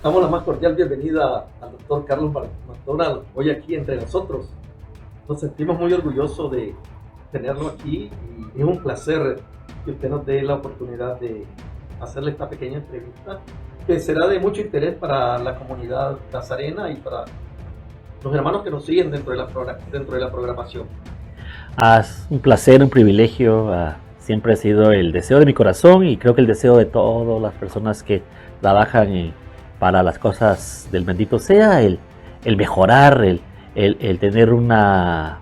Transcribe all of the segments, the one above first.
Damos la más cordial bienvenida al doctor Carlos McDonald hoy aquí entre nosotros. Nos sentimos muy orgullosos de tenerlo aquí y es un placer que usted nos dé la oportunidad de hacerle esta pequeña entrevista que será de mucho interés para la comunidad nazarena y para los hermanos que nos siguen dentro de la programación. Es un placer, un privilegio. Siempre ha sido el deseo de mi corazón y creo que el deseo de todas las personas que trabajan para las cosas del bendito sea el mejorar, el tener una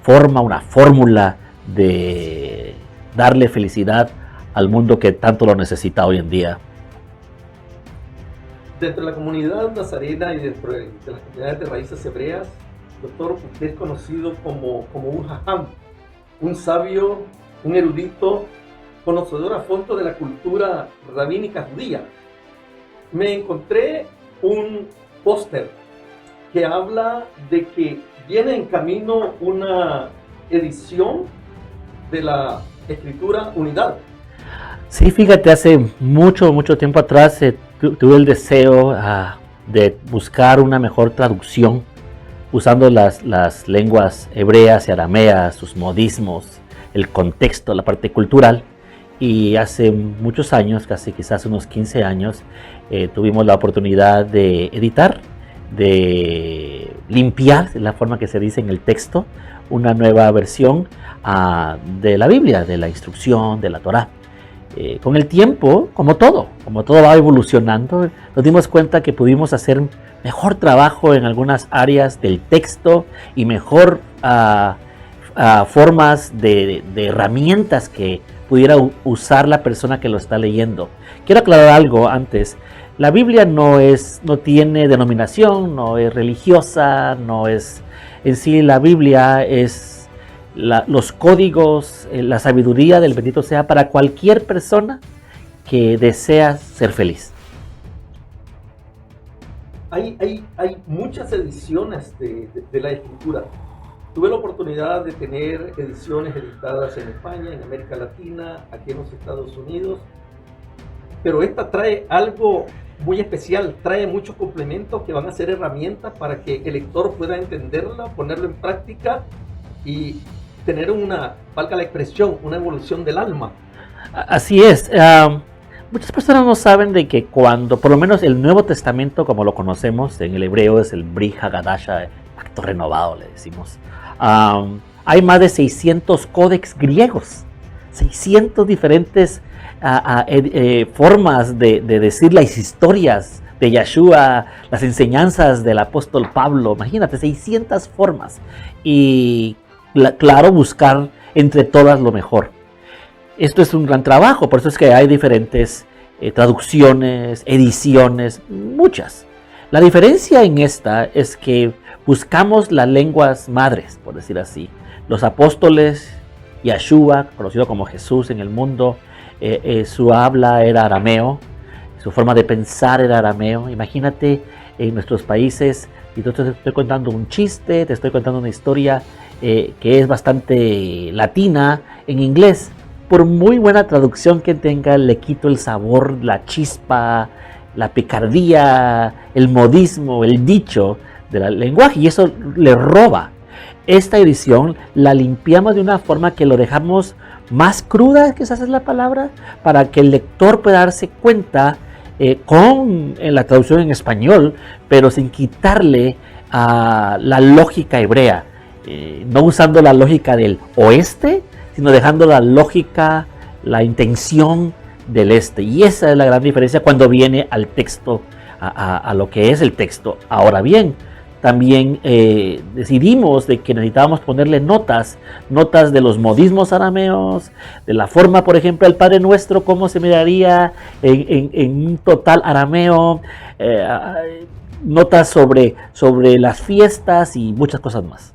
forma, una fórmula de darle felicidad al mundo que tanto lo necesita hoy en día. Dentro de la comunidad nazarena y dentro de las comunidades de raíces hebreas, doctor, usted es conocido como un jajam, un sabio, un erudito, conocedor a fondo de la cultura rabínica judía. Me encontré un póster que habla de que viene en camino una edición de la Escritura Unidad. Sí, fíjate, hace mucho tiempo atrás tuve el deseo de buscar una mejor traducción usando las lenguas hebreas y arameas, sus modismos, el contexto, la parte cultural. Y hace muchos años, quizás unos 15 años, tuvimos la oportunidad de editar, de limpiar, de la forma que se dice en el texto, una nueva versión de la Biblia, de la instrucción, de la Torá. Con el tiempo, como todo va evolucionando, nos dimos cuenta que pudimos hacer mejor trabajo en algunas áreas del texto y mejor formas de herramientas que pudiera usar la persona que lo está leyendo. Quiero aclarar algo antes. La Biblia no tiene denominación, no es religiosa, no es en sí. La Biblia es los códigos, la sabiduría del bendito sea para cualquier persona que desea ser feliz. Hay muchas ediciones de la Escritura. Tuve la oportunidad de tener ediciones editadas en España, en América Latina, aquí en los Estados Unidos, pero esta trae algo muy especial, trae muchos complementos que van a ser herramientas para que el lector pueda entenderla, ponerlo en práctica y tener valga la expresión, una evolución del alma. Así es. Muchas personas no saben de que cuando, por lo menos el Nuevo Testamento, como lo conocemos, en el hebreo es el Brit Hadassah, pacto renovado, le decimos. Hay más de 600 códex griegos, 600 diferentes formas de decir las historias de Yeshua, las enseñanzas del apóstol Pablo. Imagínate, 600 formas. Y claro, buscar entre todas lo mejor. Esto es un gran trabajo, por eso es que hay diferentes traducciones, ediciones, muchas. La diferencia en esta es que buscamos las lenguas madres, por decir así. Los apóstoles, Yeshua, conocido como Jesús en el mundo, su habla era arameo, su forma de pensar era arameo. Imagínate en nuestros países, y te estoy contando un chiste, te estoy contando una historia que es bastante latina en inglés. Por muy buena traducción que tenga, le quito el sabor, la chispa, la picardía, el modismo, el dicho del lenguaje, y eso le roba. Esta edición la limpiamos de una forma que lo dejamos más cruda, quizás es la palabra, para que el lector pueda darse cuenta con la traducción en español, pero sin quitarle la lógica hebrea, no usando la lógica del oeste, sino dejando la lógica, la intención del este. Y esa es la gran diferencia cuando viene al texto, a lo que es el texto. Ahora bien, también decidimos de que necesitábamos ponerle notas de los modismos arameos, de la forma, por ejemplo, el Padre Nuestro, cómo se miraría en un total arameo, notas sobre las fiestas y muchas cosas más.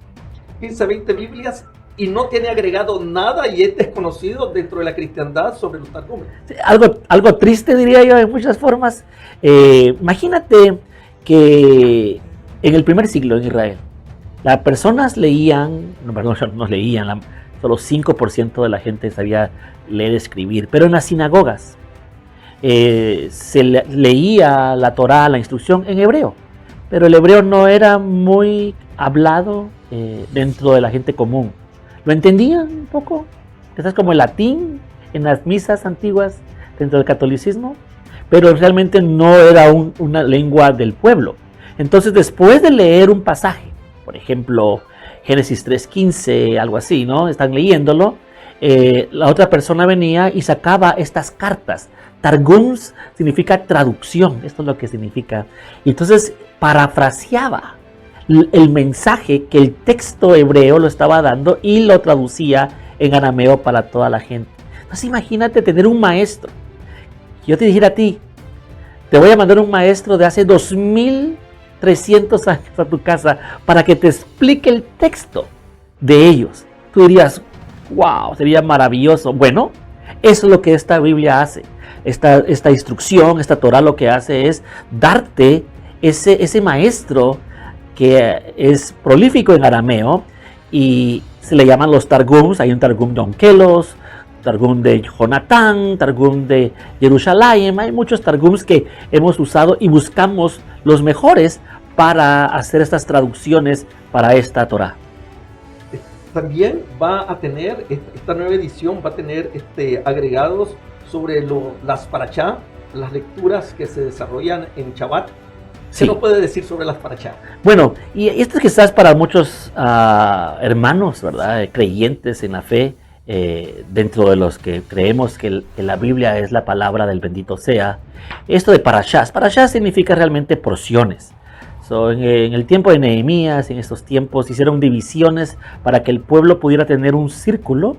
15, 20 Biblias y no tiene agregado nada y es desconocido dentro de la cristiandad sobre los Targum. Algo triste, diría yo, en muchas formas. Imagínate que en el primer siglo en Israel, las personas leían, solo 5% de la gente sabía leer y escribir, pero en las sinagogas leía la Torá, la instrucción en hebreo, pero el hebreo no era muy hablado dentro de la gente común. ¿Lo entendían un poco? Quizás como el latín en las misas antiguas dentro del catolicismo, pero realmente no era una lengua del pueblo. Entonces, después de leer un pasaje, por ejemplo, Génesis 3:15, algo así, ¿no? Están leyéndolo, la otra persona venía y sacaba estas cartas. Targums significa traducción, esto es lo que significa. Y entonces parafraseaba el mensaje que el texto hebreo lo estaba dando y lo traducía en arameo para toda la gente. Entonces imagínate tener un maestro. Yo te dijera a ti, te voy a mandar un maestro de hace 2300 años a tu casa para que te explique el texto de ellos. Tú dirías, wow, sería maravilloso. Bueno, eso es lo que esta Biblia hace. Esta instrucción, esta Torah lo que hace es darte ese maestro que es prolífico en arameo y se le llaman los Targums. Hay un Targum de Onkelos, Targum de Jonatán, Targum de Jerusalén. Hay muchos Targums que hemos usado y buscamos los mejores para hacer estas traducciones para esta Torah. También va a tener, esta nueva edición va a tener agregados sobre las parashá, las lecturas que se desarrollan en Shabbat. ¿Qué nos puede decir sobre las parashá? Bueno, y esto es quizás para muchos hermanos, ¿verdad? Creyentes en la fe, dentro de los que creemos que la Biblia es la palabra del bendito sea. Esto de parashás. Parashás significa realmente porciones. En el tiempo de Nehemías, en estos tiempos, hicieron divisiones para que el pueblo pudiera tener un círculo,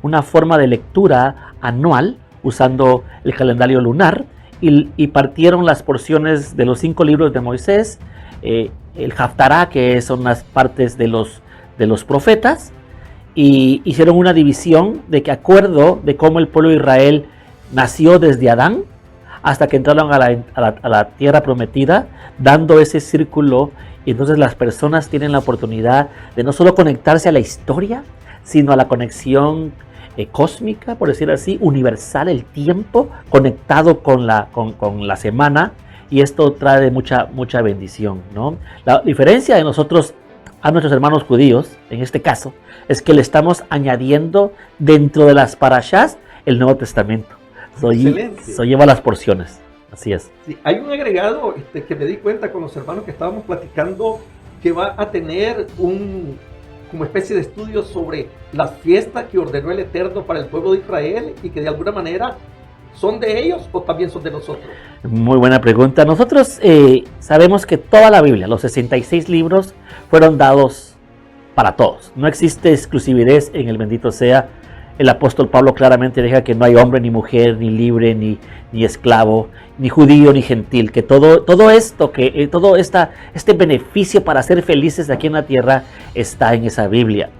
una forma de lectura anual, usando el calendario lunar, y partieron las porciones de los 5 libros de Moisés, el Haftará, que son las partes de los profetas, y hicieron una división de acuerdo de cómo el pueblo de Israel nació desde Adán hasta que entraron a la tierra prometida, dando ese círculo. Y entonces las personas tienen la oportunidad de no solo conectarse a la historia, sino a la conexión cósmica, por decir así, universal, el tiempo conectado con la semana, y esto trae mucha bendición, ¿no? La diferencia de nosotros a nuestros hermanos judíos, en este caso, es que le estamos añadiendo dentro de las parashás el Nuevo Testamento. Eso lleva las porciones, así es. Sí, hay un agregado que me di cuenta con los hermanos que estábamos platicando, que va a tener como especie de estudio sobre las fiestas que ordenó el Eterno para el pueblo de Israel y que de alguna manera son de ellos o también son de nosotros. Muy buena pregunta. Nosotros sabemos que toda la Biblia, los 66 libros, fueron dados para todos. No existe exclusividad en el bendito sea. El apóstol Pablo claramente deja que no hay hombre ni mujer, ni libre, ni esclavo, ni judío, ni gentil, que todo este beneficio para ser felices aquí en la tierra está en esa Biblia.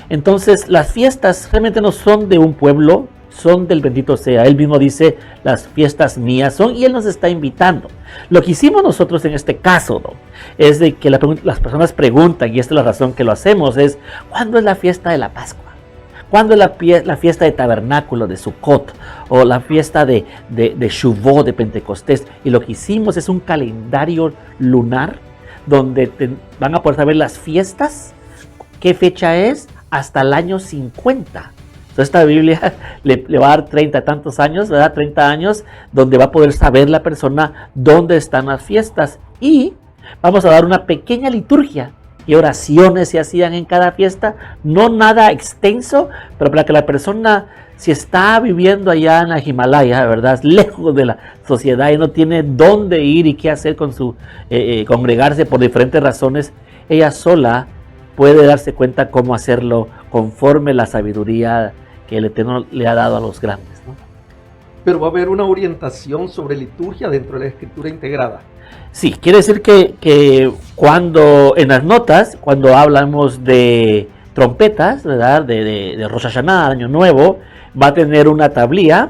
Entonces, las fiestas realmente no son de un pueblo, son del bendito sea. Él mismo dice, las fiestas mías son, y Él nos está invitando. Lo que hicimos nosotros en este caso, ¿no?, es de que las personas preguntan, y esta es la razón que lo hacemos, es ¿cuándo es la fiesta de la Pascua? ¿Cuándo es la fiesta de tabernáculo, de Sukkot, o la fiesta de Shavuot, de Pentecostés? Y lo que hicimos es un calendario lunar donde van a poder saber las fiestas, qué fecha es, hasta el año 50. Entonces esta Biblia le va a dar 30 tantos años, ¿verdad? 30 años, donde va a poder saber la persona dónde están las fiestas. Y vamos a dar una pequeña liturgia y oraciones se hacían en cada fiesta, no nada extenso, pero para que la persona, si está viviendo allá en la Himalaya, ¿verdad?, lejos de la sociedad y no tiene dónde ir y qué hacer con su congregarse por diferentes razones, ella sola puede darse cuenta cómo hacerlo conforme la sabiduría que el Eterno le ha dado a los grandes, ¿no? Pero va a haber una orientación sobre liturgia dentro de la escritura integrada. Sí, quiere decir que cuando en las notas, cuando hablamos de trompetas, ¿verdad?, de Rosh Hashanah, Año Nuevo, va a tener una tablilla,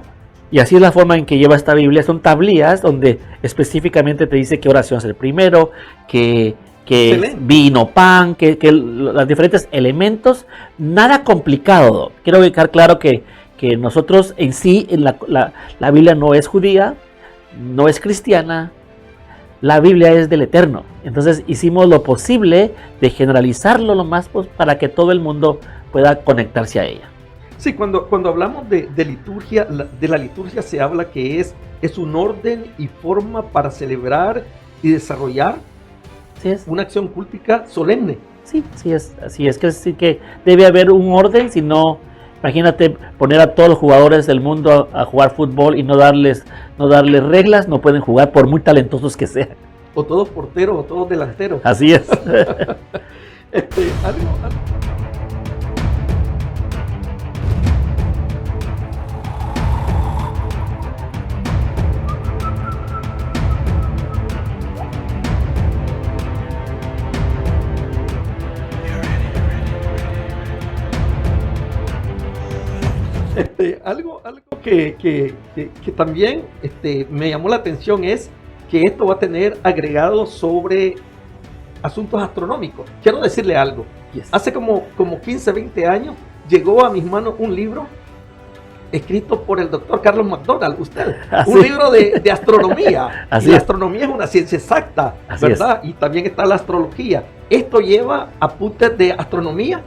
y así es la forma en que lleva esta Biblia. Son tablillas donde específicamente te dice qué oración es el primero, que vino, pan, que los diferentes elementos, nada complicado. Quiero dejar claro que nosotros en sí, la Biblia no es judía, no es cristiana, la Biblia es del Eterno. Entonces hicimos lo posible de generalizarlo lo más para que todo el mundo pueda conectarse a ella. Sí, cuando hablamos de liturgia, de la liturgia se habla que es un orden y forma para celebrar y desarrollar una acción cultica solemne. Sí, así es que debe haber un orden, si no, imagínate poner a todos los jugadores del mundo a jugar fútbol y no darles reglas, no pueden jugar por muy talentosos que sean. O todos porteros o todos delanteros. Así es. Algo que también me llamó la atención es que esto va a tener agregados sobre asuntos astronómicos. Quiero decirle algo. Yes. Hace como 15, 20 años llegó a mis manos un libro escrito por el doctor Carlos McDonald, usted. Un libro de astronomía. Así y la es. astronomía es una ciencia exacta, Así ¿verdad? Y también está la astrología. ¿Esto lleva apuntes de astronomía?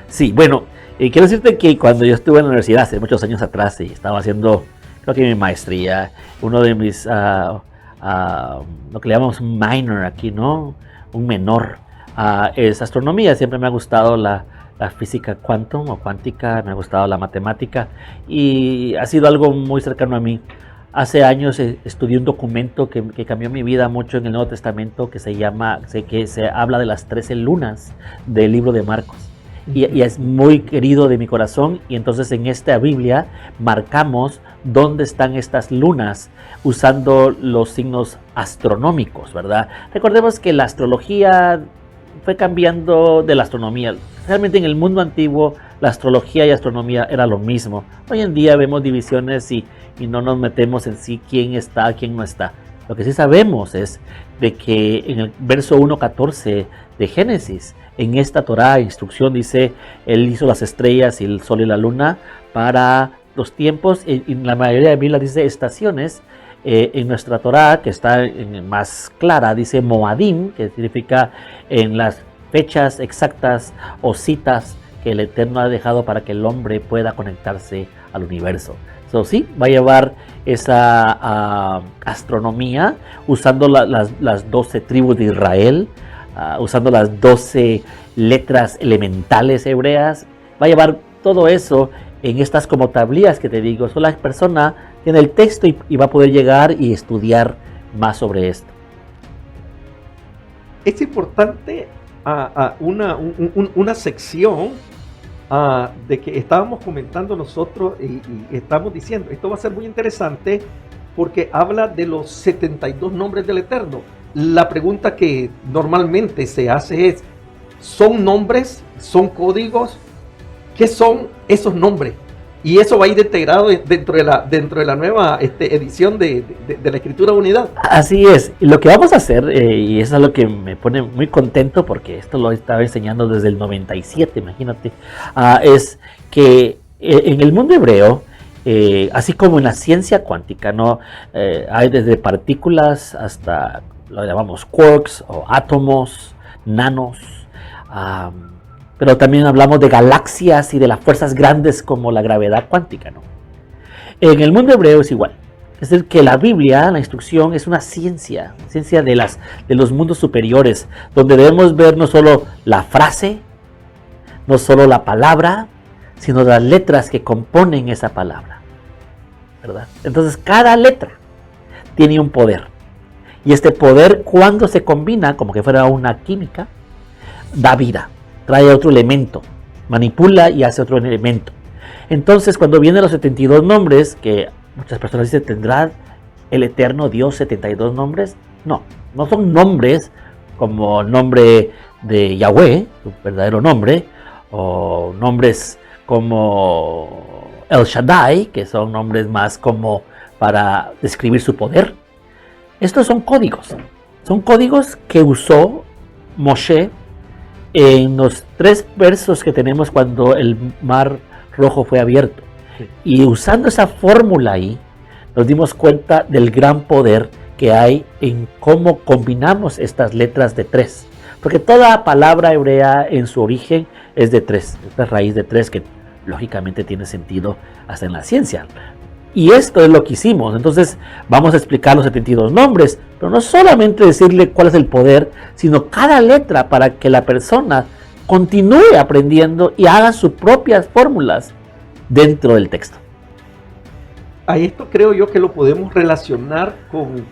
Sí, bueno, quiero decirte que cuando yo estuve en la universidad hace muchos años atrás y estaba haciendo, creo que mi maestría, uno de mis, lo que le llamamos un minor aquí, ¿no? Un menor, es astronomía. Siempre me ha gustado la física quantum o cuántica, me ha gustado la matemática y ha sido algo muy cercano a mí. Hace años estudié un documento que cambió mi vida mucho en el Nuevo Testamento que se habla de las 13 lunas del libro de Marcos. Y es muy querido de mi corazón, y entonces en esta Biblia marcamos dónde están estas lunas usando los signos astronómicos, ¿verdad? Recordemos que la astrología fue cambiando de la astronomía. Realmente en el mundo antiguo la astrología y astronomía era lo mismo. Hoy en día vemos divisiones y no nos metemos en sí quién está, quién no está. Lo que sí sabemos es de que en el verso 1.14 de Génesis, en esta Torá, instrucción, dice, Él hizo las estrellas y el sol y la luna para los tiempos, y en la mayoría de Biblias dice estaciones. En nuestra Torá, que está más clara, dice Moadim, que significa en las fechas exactas o citas que el Eterno ha dejado para que el hombre pueda conectarse al universo. Sí, va a llevar esa astronomía usando las 12 tribus de Israel, usando las 12 letras elementales hebreas. Va a llevar todo eso en estas como tablillas que te digo. Solo la persona tiene el texto y va a poder llegar y estudiar más sobre esto. Es importante una sección de que estábamos comentando nosotros y estamos diciendo, esto va a ser muy interesante porque habla de los 72 nombres del Eterno. La pregunta que normalmente se hace es, ¿son nombres? ¿Son códigos? ¿Qué son esos nombres? Y eso va a ir integrado dentro de la nueva edición de la Escritura Unidad. Así es. Y lo que vamos a hacer, y eso es lo que me pone muy contento, porque esto lo estaba enseñando desde el 97, imagínate, es que en el mundo hebreo, así como en la ciencia cuántica, ¿no? Hay desde partículas hasta, lo llamamos quarks o átomos, nanos, pero también hablamos de galaxias y de las fuerzas grandes como la gravedad cuántica, ¿no? En el mundo hebreo es igual. Es decir, que la Biblia, la instrucción, es una ciencia de los mundos superiores, donde debemos ver no solo la frase, no solo la palabra, sino las letras que componen esa palabra, ¿verdad? Entonces, cada letra tiene un poder. Y este poder, cuando se combina, como que fuera una química, da vida. Trae otro elemento, manipula y hace otro elemento. Entonces, cuando vienen los 72 nombres, que muchas personas dicen, ¿tendrá el Eterno Dios 72 nombres? No son nombres como el nombre de Yahweh, su verdadero nombre, o nombres como El Shaddai, que son nombres más como para describir su poder. Estos son códigos que usó Moshe en los 3 versos que tenemos cuando el mar rojo fue abierto. Sí. Y usando esa fórmula ahí, nos dimos cuenta del gran poder que hay en cómo combinamos estas letras de 3. Porque toda palabra hebrea en su origen es de 3, esta raíz de 3 que lógicamente tiene sentido hasta en la ciencia. Y esto es lo que hicimos. Entonces vamos a explicar los 72 nombres, pero no solamente decirle cuál es el poder, sino cada letra para que la persona continúe aprendiendo y haga sus propias fórmulas dentro del texto. A esto creo yo que lo podemos relacionar con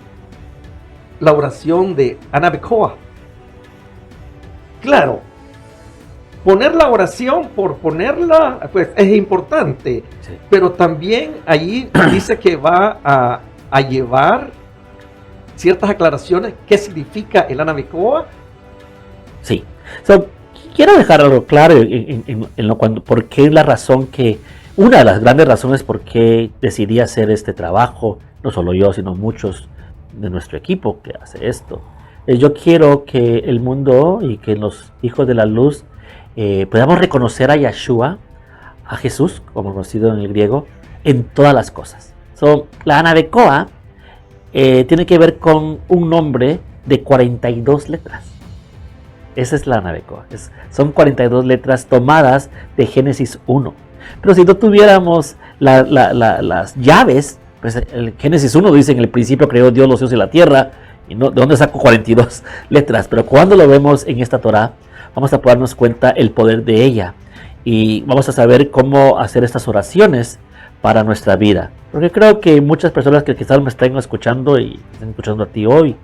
la oración de Anabecoa. Claro, poner la oración por ponerla, pues es importante, sí. Pero también allí dice que va a llevar ciertas aclaraciones. ¿Qué significa el Anabecoa? Sí, quiero dejar algo claro por qué es la razón una de las grandes razones por qué decidí hacer este trabajo, no solo yo, sino muchos de nuestro equipo que hace esto. Yo quiero que el mundo y que los hijos de la luz podamos reconocer a Yeshua, a Jesús, como conocido en el griego, en todas las cosas. La Anabecoa tiene que ver con un nombre de 42 letras. Esa es la Anabecoa. Son 42 letras tomadas de Génesis 1. Pero si no tuviéramos las llaves, pues el Génesis 1 dice: en el principio creó Dios los cielos y la tierra. Y no, ¿de dónde saco 42 letras? Pero cuando lo vemos en esta Torá, vamos a poder darnos cuenta el poder de ella. Y vamos a saber cómo hacer estas oraciones para nuestra vida. Porque creo que muchas personas que quizás me estén escuchando y estén escuchando a ti hoy,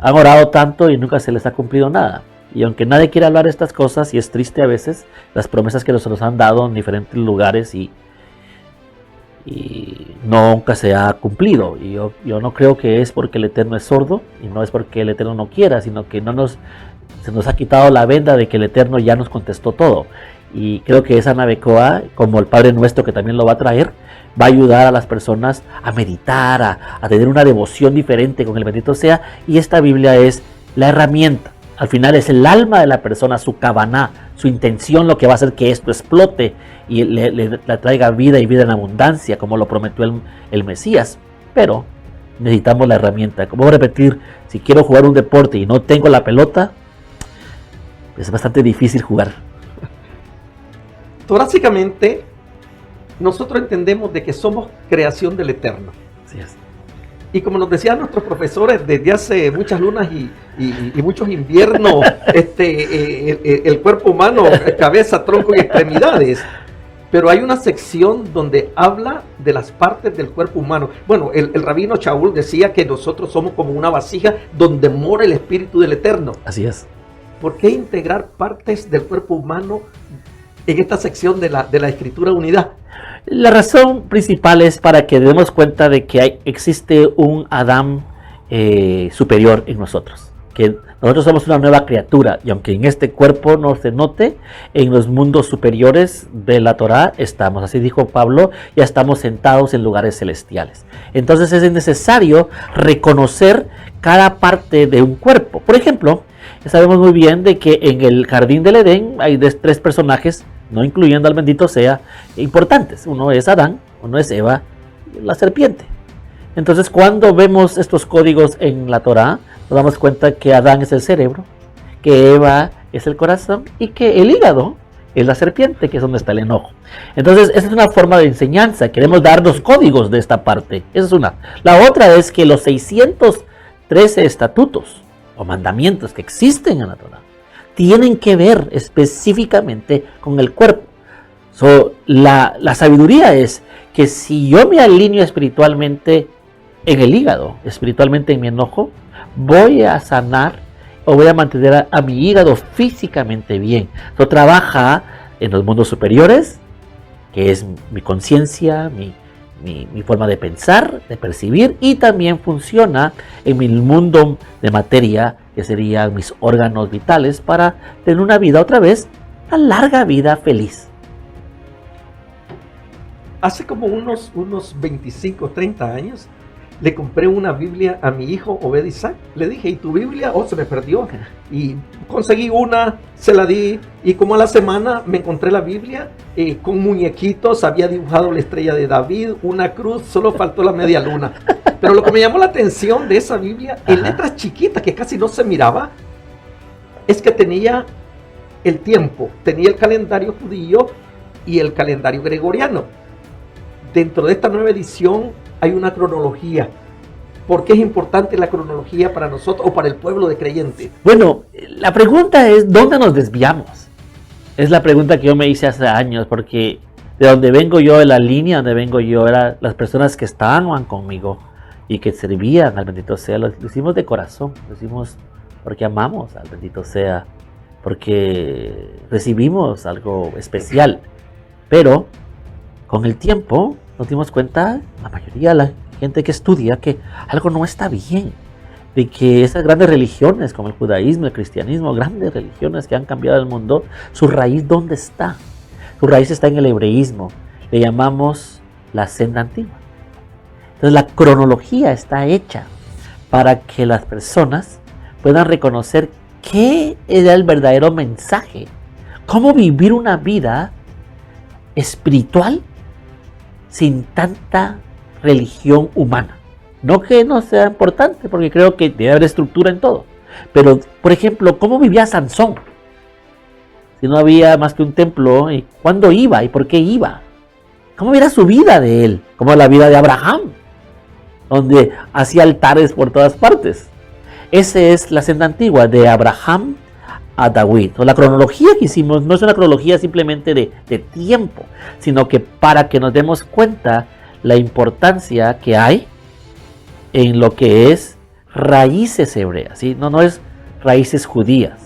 han orado tanto y nunca se les ha cumplido nada. Y aunque nadie quiere hablar de estas cosas, y es triste a veces, las promesas que nos han dado en diferentes lugares y nunca se ha cumplido. Y yo no creo que es porque el Eterno es sordo, y no es porque el Eterno no quiera, sino que se nos ha quitado la venda de que el Eterno ya nos contestó todo. Y creo que esa Anabecoa, como el Padre Nuestro que también lo va a traer, va a ayudar a las personas a meditar, a tener una devoción diferente con el bendito sea. Y esta Biblia es la herramienta. Al final es el alma de la persona, su kavaná, su intención, lo que va a hacer que esto explote y le traiga vida y vida en abundancia, como lo prometió el Mesías. Pero necesitamos la herramienta. Como repetir, si quiero jugar un deporte y no tengo la pelota, es bastante difícil jugar. Básicamente, nosotros entendemos de que somos creación del Eterno. Así es. Y como nos decían nuestros profesores desde hace muchas lunas y muchos inviernos, el cuerpo humano, cabeza, tronco y extremidades. Pero hay una sección donde habla de las partes del cuerpo humano. Bueno, el rabino Shaul decía que nosotros somos como una vasija donde mora el Espíritu del Eterno. Así es. ¿Por qué integrar partes del cuerpo humano en esta sección de la Escritura Unidad? La razón principal es para que demos cuenta de que existe un Adán superior en nosotros. Que nosotros somos una nueva criatura, y aunque en este cuerpo no se note, en los mundos superiores de la Torá estamos, así dijo Pablo, ya estamos sentados en lugares celestiales. Entonces es necesario reconocer cada parte de un cuerpo. Por ejemplo, sabemos muy bien de que en el jardín del Edén hay 3 personajes, no incluyendo al bendito sea, importantes. Uno es Adán, uno es Eva, la serpiente. Entonces cuando vemos estos códigos en la Torá, nos damos cuenta que Adán es el cerebro, que Eva es el corazón y que el hígado es la serpiente, que es donde está el enojo. Entonces esa es una forma de enseñanza. Queremos dar los códigos de esta parte. Esa es una. La otra es que los 613 estatutos o mandamientos que existen en la Torá tienen que ver específicamente con el cuerpo. La sabiduría es que si yo me alineo espiritualmente en el hígado, espiritualmente en mi enojo, voy a sanar o voy a mantener a mi hígado físicamente bien. Eso trabaja en los mundos superiores, que es mi conciencia, mi forma de pensar, de percibir, y también funciona en mi mundo de materia, que serían mis órganos vitales, para tener una vida otra vez, una larga vida feliz. Hace como unos 25, 30 años, le compré una Biblia a mi hijo Obed Isaac. Le dije, ¿y tu Biblia? Oh, se me perdió. Y conseguí una, se la di, y como a la semana me encontré la Biblia con muñequitos, había dibujado la estrella de David, una cruz, solo faltó la media luna. Pero lo que me llamó la atención de esa Biblia, en letras chiquitas que casi no se miraba, es que tenía el tiempo, tenía el calendario judío y el calendario gregoriano. Dentro de esta nueva edición hay una cronología. ¿Por qué es importante la cronología para nosotros o para el pueblo de creyentes? Bueno, la pregunta es, ¿dónde nos desviamos? Es la pregunta que yo me hice hace años, porque de donde vengo yo, de la línea donde vengo yo, eran las personas que estaban conmigo y que servían al bendito sea. Lo hicimos de corazón, lo hicimos porque amamos al bendito sea, porque recibimos algo especial. Pero con el tiempo nos dimos cuenta, la mayoría de la gente que estudia, que algo no está bien, de que esas grandes religiones como el judaísmo, el cristianismo, grandes religiones que han cambiado el mundo, su raíz ¿dónde está? Su raíz está en el hebreísmo, le llamamos la senda antigua. Entonces la cronología está hecha para que las personas puedan reconocer qué era el verdadero mensaje, cómo vivir una vida espiritual sin tanta religión humana. No que no sea importante, porque creo que debe haber estructura en todo. Pero, por ejemplo, ¿cómo vivía Sansón? Si no había más que un templo, ¿y cuándo iba y por qué iba? ¿Cómo era su vida de él? Como la vida de Abraham, donde hacía altares por todas partes. Esa es la senda antigua, de Abraham a David. O la cronología que hicimos no es una cronología simplemente de tiempo, sino que para que nos demos cuenta la importancia que hay en lo que es raíces hebreas, ¿sí? No es raíces judías.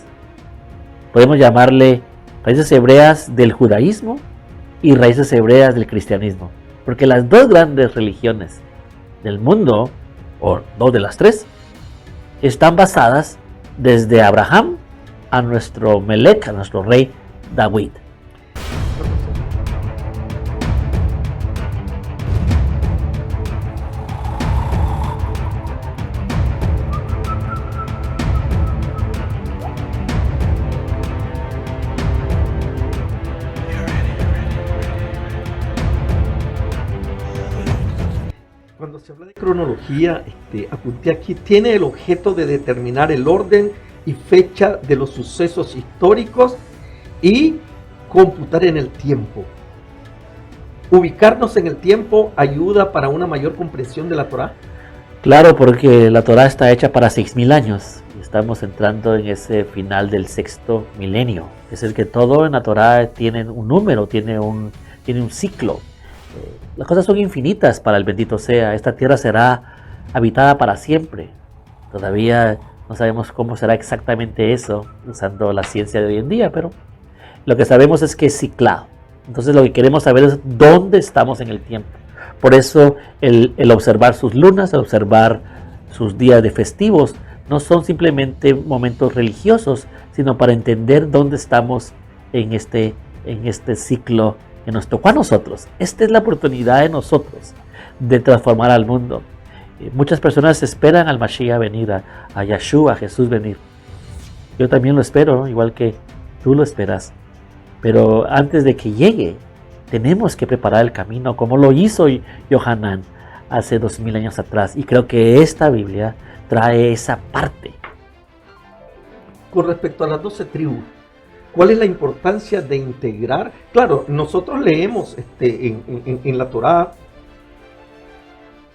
Podemos llamarle raíces hebreas del judaísmo y raíces hebreas del cristianismo, porque las dos grandes religiones del mundo, o dos de las tres, están basadas desde Abraham a nuestro Melec, a nuestro rey David. Cuando se habla de cronología, apunté aquí, tiene el objeto de determinar el orden y fecha de los sucesos históricos y computar en el tiempo. Ubicarnos en el tiempo ayuda para una mayor comprensión de la Torá. Claro, porque la Torá está hecha para 6,000 años. Estamos entrando en ese final del sexto milenio. Es el que todo en la Torá tiene un número, tiene un ciclo. Las cosas son infinitas para el bendito sea. Esta tierra será habitada para siempre. Todavía no sabemos cómo será exactamente eso, usando la ciencia de hoy en día, pero lo que sabemos es que es ciclado. Entonces lo que queremos saber es dónde estamos en el tiempo. Por eso el observar sus lunas, el observar sus días de festivos, no son simplemente momentos religiosos, sino para entender dónde estamos en este ciclo que nos tocó a nosotros. Esta es la oportunidad de nosotros de transformar al mundo. Muchas personas esperan al Mashiach venir, a Yeshua, a Jesús venir. Yo también lo espero, igual que tú lo esperas. Pero antes de que llegue, tenemos que preparar el camino, como lo hizo Yohanan hace 2000 años atrás. Y creo que esta Biblia trae esa parte. Con respecto a las 12 tribus, ¿cuál es la importancia de integrar? Claro, nosotros leemos en la Torá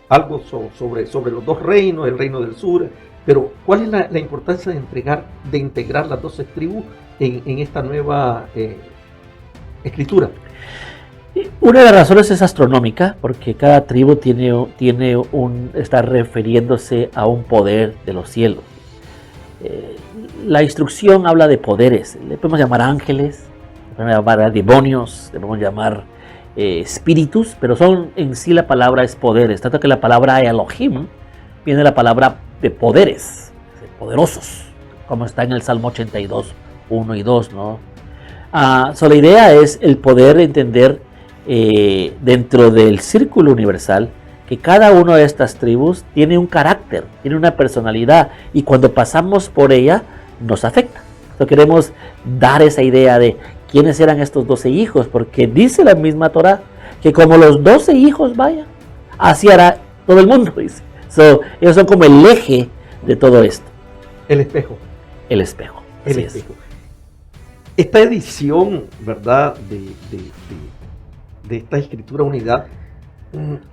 algo sobre los dos reinos, el reino del sur, pero ¿cuál es la importancia de integrar las 12 tribus en esta nueva escritura? Una de las razones es astronómica, porque cada tribu está refiriéndose a un poder de los cielos. La instrucción habla de poderes. Le podemos llamar ángeles, le podemos llamar demonios, le podemos llamar espíritus, pero en sí la palabra es poderes. Tanto que la palabra Elohim viene de la palabra de poderes, poderosos, como está en el Salmo 82, 1 y 2, ¿no? La idea es el poder entender dentro del círculo universal que cada una de estas tribus tiene un carácter, tiene una personalidad, y cuando pasamos por ella nos afecta. Entonces queremos dar esa idea de quiénes eran estos 12 hijos, porque dice la misma Torá que como los 12 hijos vayan, así hará todo el mundo, dice. Ellos son como el eje de todo esto. El espejo. El espejo. El espejo. Esta edición, ¿verdad?, de esta escritura unidad,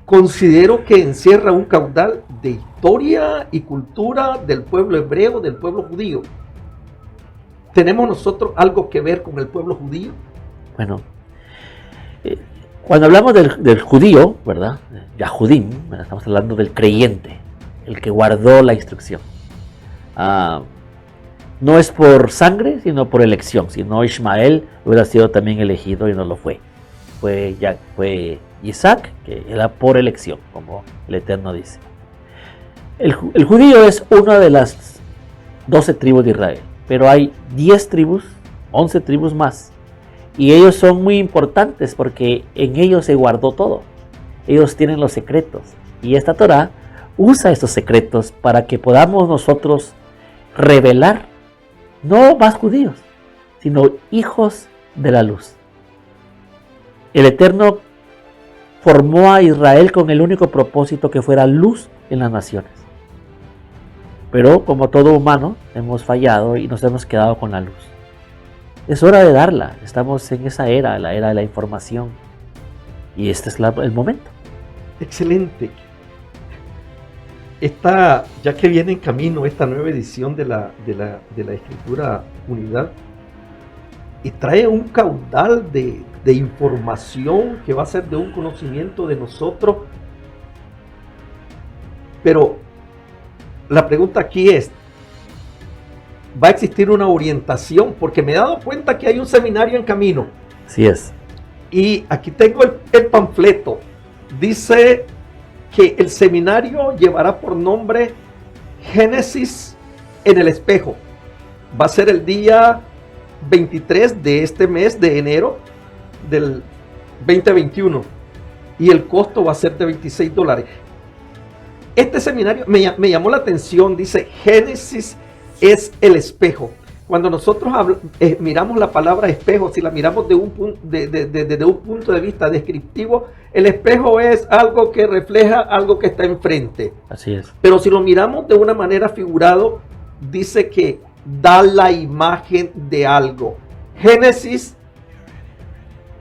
considero que encierra un caudal de historia y cultura del pueblo hebreo, del pueblo judío. ¿Tenemos nosotros algo que ver con el pueblo judío? Bueno, cuando hablamos del judío, ¿verdad? Yahudim, estamos hablando del creyente, el que guardó la instrucción. No es por sangre, sino por elección. Si no, Ismael hubiera sido también elegido y no lo fue. Fue Isaac, que era por elección, como el Eterno dice. El judío es una de las 12 tribus de Israel, pero hay 10 tribus, 11 tribus más, y ellos son muy importantes porque en ellos se guardó todo. Ellos tienen los secretos, y esta Torá usa estos secretos para que podamos nosotros revelar, no más judíos, sino hijos de la luz. El Eterno formó a Israel con el único propósito que fuera luz en las naciones. Pero como todo humano, hemos fallado y nos hemos quedado con la luz. Es hora de darla. Estamos en esa era, la era de la información. Y este es el momento. Excelente. Ya que viene en camino esta nueva edición de la Escritura Unidad, y trae un caudal de información que va a ser de un conocimiento de nosotros. Pero la pregunta aquí es, ¿va a existir una orientación? Porque me he dado cuenta que hay un seminario en camino. Así es. Y aquí tengo el panfleto. Dice que el seminario llevará por nombre Génesis en el espejo. Va a ser el día 23 de este mes de enero del 2021. Y el costo va a ser de $26. Este seminario me llamó la atención. Dice Génesis es el espejo. Cuando nosotros miramos la palabra espejo, si la miramos desde un punto de vista descriptivo, el espejo es algo que refleja algo que está enfrente. Así es. Pero si lo miramos de una manera figurado, dice que da la imagen de algo. Génesis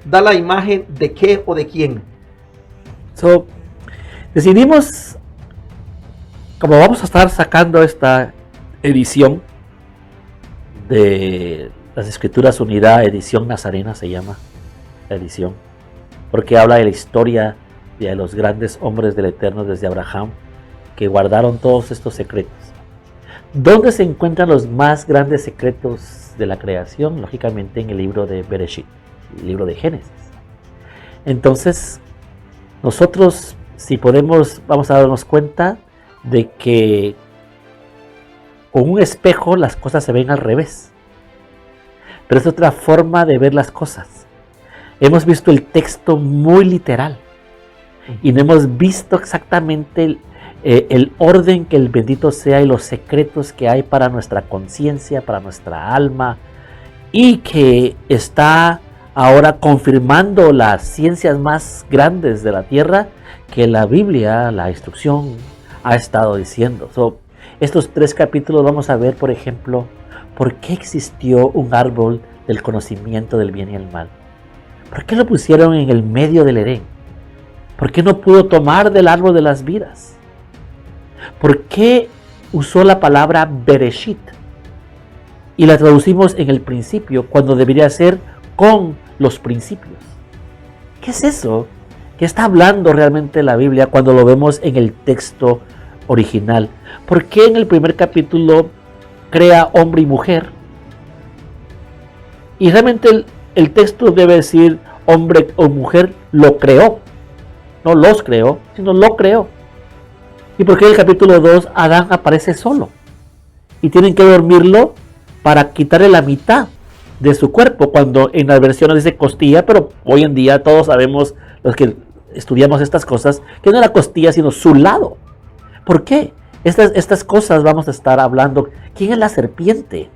da la imagen de qué o de quién. Decidimos, como vamos a estar sacando esta edición de las Escrituras Unidad, edición Nazarena se llama la edición, porque habla de la historia de los grandes hombres del Eterno desde Abraham, que guardaron todos estos secretos. ¿Dónde se encuentran los más grandes secretos de la creación? Lógicamente en el libro de Bereshit, el libro de Génesis. Entonces, nosotros, si podemos, vamos a darnos cuenta de que con un espejo las cosas se ven al revés. Pero es otra forma de ver las cosas. Hemos visto el texto muy literal y no hemos visto exactamente el orden, que el bendito sea, y los secretos que hay para nuestra conciencia, para nuestra alma, y que está ahora confirmando las ciencias más grandes de la tierra que la Biblia, la instrucción, ha estado diciendo. Estos 3 capítulos vamos a ver, por ejemplo, por qué existió un árbol del conocimiento del bien y el mal. ¿Por qué lo pusieron en el medio del Edén? ¿Por qué no pudo tomar del árbol de las vidas? ¿Por qué usó la palabra Bereshit y la traducimos en el principio cuando debería ser con los principios? ¿Qué es eso? ¿Qué está hablando realmente la Biblia cuando lo vemos en el texto original? ¿Por qué en el primer capítulo crea hombre y mujer? Y realmente el texto debe decir hombre o mujer lo creó. No los creó, sino lo creó. ¿Y por qué en el capítulo 2 Adán aparece solo? Y tienen que dormirlo para quitarle la mitad de su cuerpo, cuando en las versiones dice costilla, pero hoy en día todos sabemos, los que estudiamos estas cosas, que no es la costilla, sino su lado. ¿Por qué? Estas cosas vamos a estar hablando. ¿Quién es la serpiente?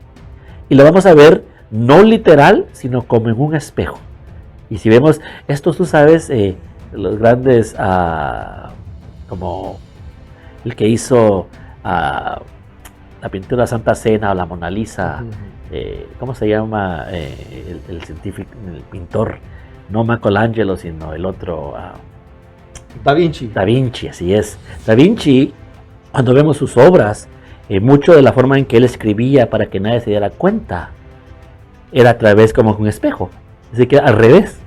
Y lo vamos a ver no literal, sino como en un espejo. Y si vemos esto, tú sabes, los grandes, como el que hizo la pintura Santa Cena o la Mona Lisa, ¿cómo se llama el científico, el pintor? No Michelangelo, sino el otro. Da Vinci. Da Vinci, así es. Da Vinci, cuando vemos sus obras, mucho de la forma en que él escribía para que nadie se diera cuenta, era a través como un espejo. Así que al revés.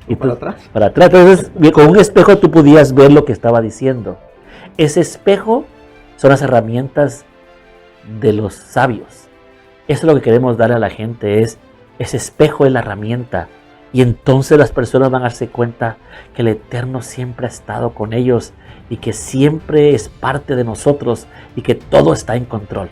Y para atrás. Para atrás. Entonces, con un espejo tú podías ver lo que estaba diciendo. Ese espejo son las herramientas de los sabios. Eso es lo que queremos darle a la gente, ese espejo es la herramienta. Y entonces las personas van a darse cuenta que el Eterno siempre ha estado con ellos y que siempre es parte de nosotros y que todo está en control.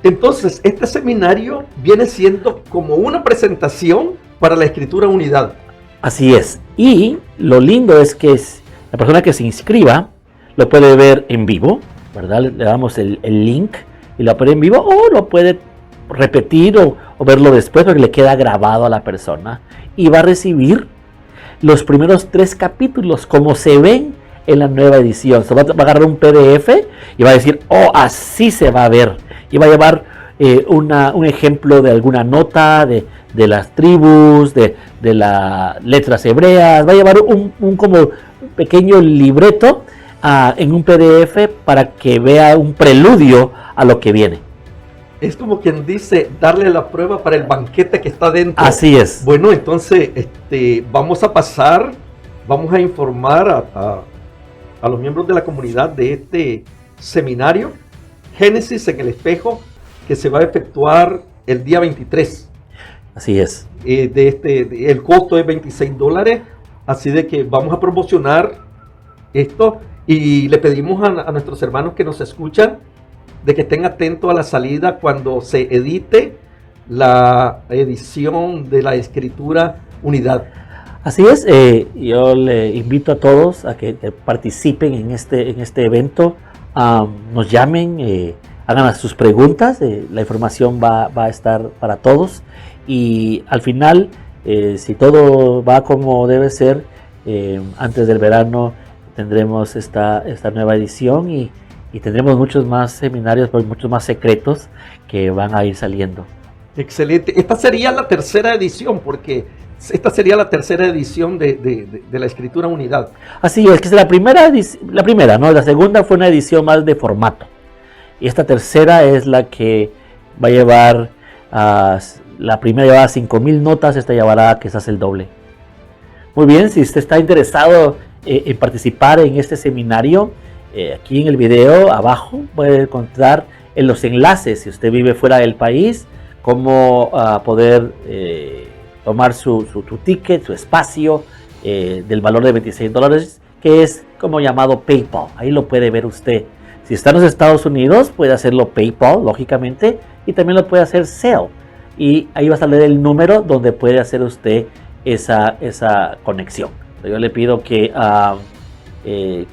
Entonces, este seminario viene siendo como una presentación para la Escritura Unidad. Así es. Y lo lindo es que la persona que se inscriba lo puede ver en vivo, ¿verdad? Le damos el link y lo puede en vivo o lo puede repetir o verlo después porque le queda grabado a la persona y va a recibir los primeros 3 capítulos como se ven en la nueva edición. Se va a agarrar un PDF y va a decir, oh, así se va a ver. Y va a llevar un ejemplo de alguna nota de las tribus, de las letras hebreas. Va a llevar un como pequeño libreto en un PDF para que vea un preludio a lo que viene. Es como quien dice, darle la prueba para el banquete que está dentro. Así es. Bueno, entonces vamos a informar a los miembros de la comunidad de este seminario, Génesis en el espejo, que se va a efectuar el día 23. Así es. El costo es $26, así de que vamos a promocionar esto y le pedimos a nuestros hermanos que nos escuchan de que estén atentos a la salida cuando se edite la edición de la Escritura Unidad. Así es, yo le invito a todos a que participen en este evento, nos llamen, hagan sus preguntas, la información va a estar para todos y al final, si todo va como debe ser, antes del verano tendremos esta nueva edición y tendremos muchos más seminarios, muchos más secretos que van a ir saliendo. Excelente. Esta sería la tercera edición, porque esta sería la tercera edición de la Escritura Unidad. Así es, que es la primera, ¿no? La segunda fue una edición más de formato. Y esta tercera es la que va a llevar, la primera llevaba 5,000 notas, esta llevará quizás el doble. Muy bien, si usted está interesado en participar en este seminario, aquí en el video abajo puede encontrar en los enlaces, si usted vive fuera del país, cómo poder tomar su ticket, su espacio del valor de $26, que es como llamado PayPal. Ahí lo puede ver usted. Si está en los Estados Unidos, puede hacerlo PayPal, lógicamente, y también lo puede hacer Zelle. Y ahí va a salir el número donde puede hacer usted esa conexión. Yo le pido que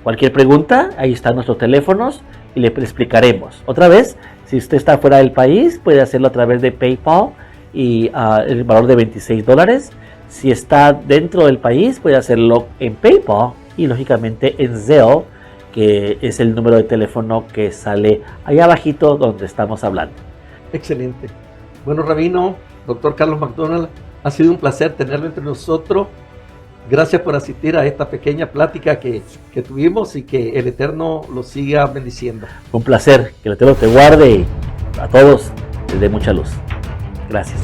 cualquier pregunta, ahí están nuestros teléfonos y le explicaremos. Otra vez, si usted está fuera del país, puede hacerlo a través de PayPal y el valor de $26. Si está dentro del país, puede hacerlo en PayPal y lógicamente en Zelle, que es el número de teléfono que sale allá abajito donde estamos hablando. Excelente. Bueno, Rabino, doctor Carlos McDonald, ha sido un placer tenerlo entre nosotros. Gracias por asistir a esta pequeña plática que tuvimos y que el Eterno lo siga bendiciendo. Un placer, que el Eterno te guarde y a todos les dé mucha luz. Gracias.